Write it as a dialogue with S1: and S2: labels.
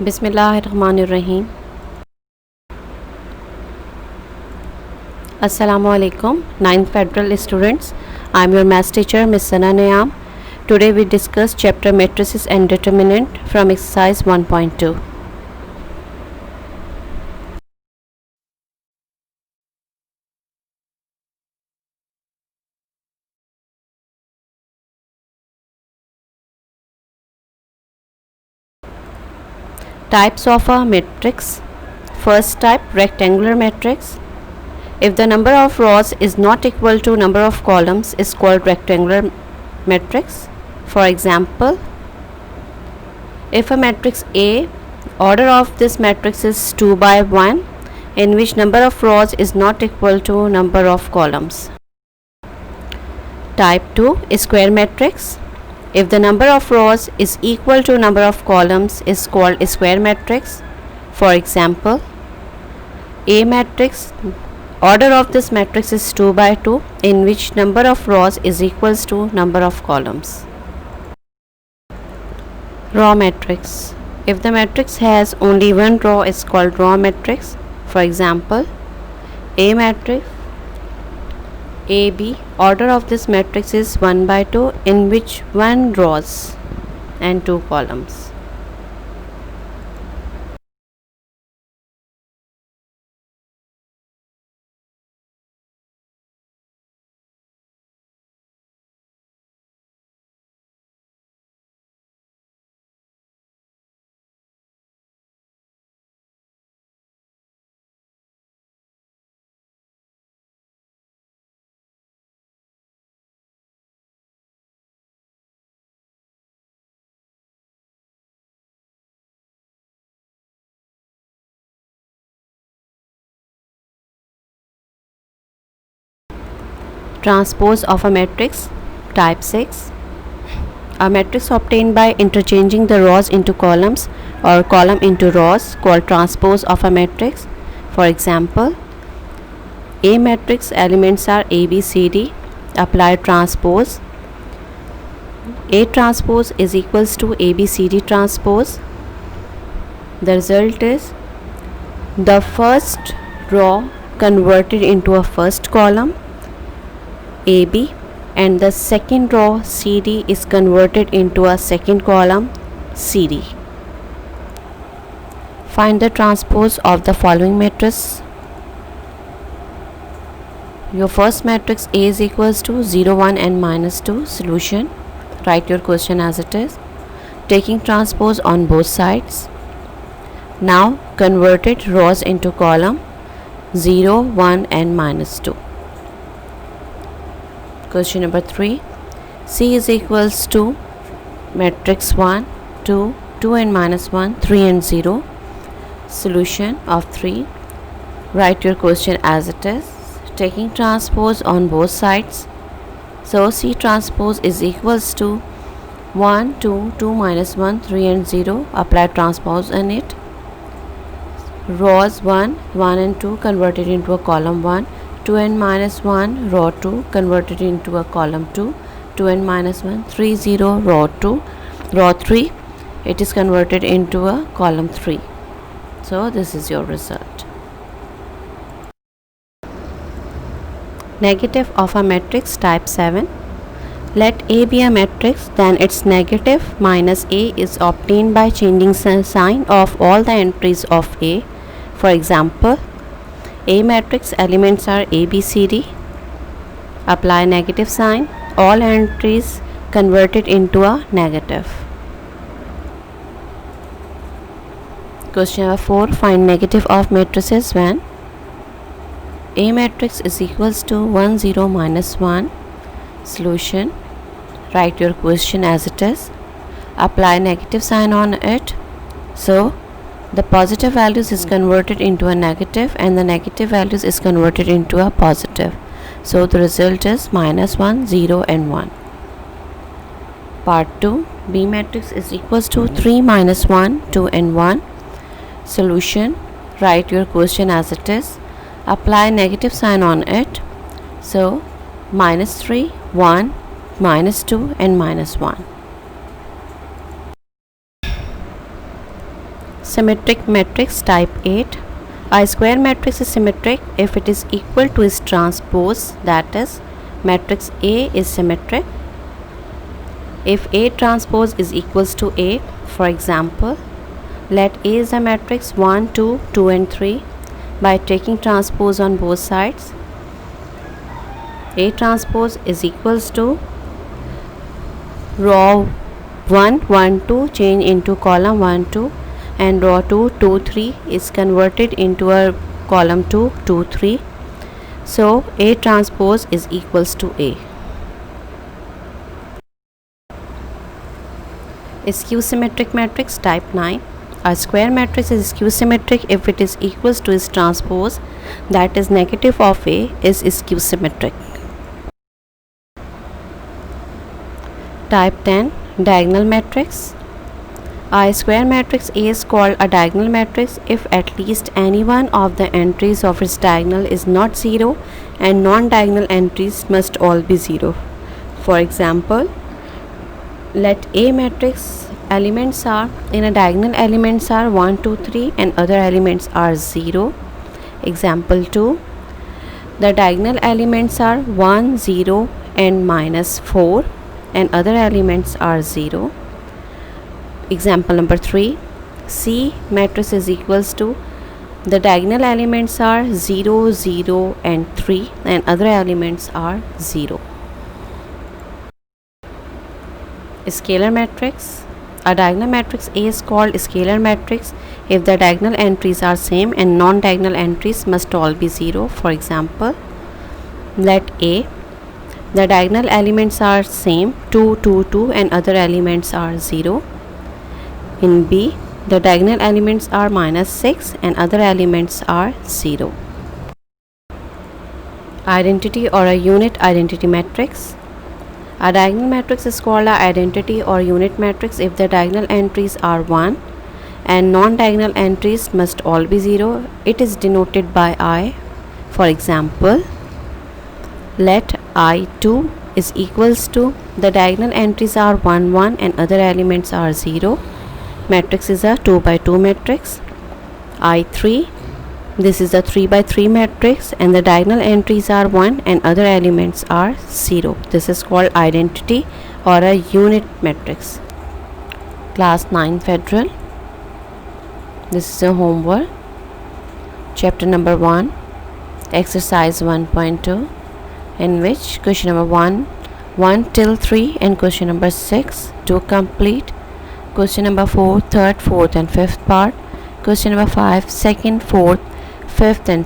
S1: बिस्मिल्लाहिर्रहमानिर्रहीम। Assalamu alaikum, 9th Federal students. I am your maths teacher, Miss Sana Nayam. Today we discuss chapter matrices and determinant from exercise 1.2. Types of a matrix. First type, rectangular matrix. If the number of rows is not equal to number of columns is called rectangular matrix. For example, if a matrix A, order of this matrix is 2 by 1, in which number of rows is not equal to number of columns. Type 2, square matrix. If the number of rows is equal to number of columns is called a square matrix. For example, A matrix, order of this matrix is 2 by 2, in which number of rows is equals to number of columns. Row matrix. If the matrix has only one row is called row matrix. For example, A matrix, AB, order of this matrix is 1 by 2, in which 1 rows and 2 columns. Transpose of a matrix. Type 6. A matrix obtained by interchanging the rows into columns or column into rows called transpose of a matrix. For example, A matrix elements are A, B, C, D. Apply transpose. A transpose is equals to A, B, C, D transpose. The result is the first row converted into a first column AB, and the second row CD is converted into a second column CD. Find the transpose of the following matrix. Your first matrix A is equals to 0, 1 and minus 2. Solution. Write your question as it is, taking transpose on both sides. Now converted rows into column 0, 1 and minus 2. Question number 3. C is equals to matrix 1, 2, 2 and minus 1, 3 and 0. Solution of 3. Write your question as it is, taking transpose on both sides. So C transpose is equals to 1, 2, 2 minus 1, 3 and 0. Apply transpose on it. Rows 1, 1 and 2 converted into a column 1. 2 and minus 1, row 2 converted into a column 2. 2 and minus 1, 3, 0, row 2. Row 3, it is converted into a column 3. So this is your result. Negative of a matrix. Type 7. Let A be a matrix, then its negative minus A is obtained by changing sign of all the entries of A. For example, A matrix elements are A, B, C, D. Apply negative sign. All entries converted into a negative. Question number 4. Find negative of matrices when A matrix is equals to 1, 0, minus 1. Solution. Write your question as it is. Apply negative sign on it. So the positive values is converted into a negative and the negative values is converted into a positive. So the result is minus 1, 0 and 1. Part 2. B matrix is equals to 3, minus 1, 2 and 1. Solution. Write your question as it is. Apply negative sign on it. So minus 3, 1, minus 2 and minus 1. Symmetric matrix type 8. A square matrix is symmetric if it is equal to its transpose, that is, matrix A is symmetric if A transpose is equals to A. For example, let A is a matrix 1, 2, 2 and 3 by taking transpose on both sides. A transpose is equals to row 1, 1, 2 change into column 1, 2 and row 2, 2, 3 is converted into a column 2, 2, 3. So A transpose is equals to A. Skew symmetric matrix type 9. A square matrix is skew symmetric if it is equals to its transpose, that is negative of A is skew symmetric. Type 10. Diagonal matrix. A square matrix A is called a diagonal matrix if at least any one of the entries of its diagonal is not 0 and non-diagonal entries must all be 0. For example, let A matrix elements are in a diagonal elements are 1, 2, 3 and other elements are 0. Example 2. The diagonal elements are 1, 0 and minus 4 and other elements are 0. Example number 3. C matrix is equals to the diagonal elements are 0, 0 and 3 and other elements are 0. Scalar matrix. A diagonal matrix A is called scalar matrix if the diagonal entries are same and non-diagonal entries must all be 0. For example, let A, the diagonal elements are same 2, 2, 2 and other elements are 0. In B, the diagonal elements are minus 6 and other elements are 0. Identity or a unit identity matrix. A diagonal matrix is called an identity or unit matrix if the diagonal entries are 1 and non-diagonal entries must all be 0. It is denoted by I. For example, let I2 is equals to the diagonal entries are 1, 1 and other elements are 0. Matrix is a 2 by 2 matrix. I3, this is a 3 by 3 matrix and the diagonal entries are 1 and other elements are 0. This is called identity or a unit matrix. Class 9 Federal. This is a homework. Chapter number 1, exercise 1.2, in which question number 1 till 3 and question number 6 to complete. Question number 4, third, fourth and fifth part. Question number 5, second, fourth, fifth and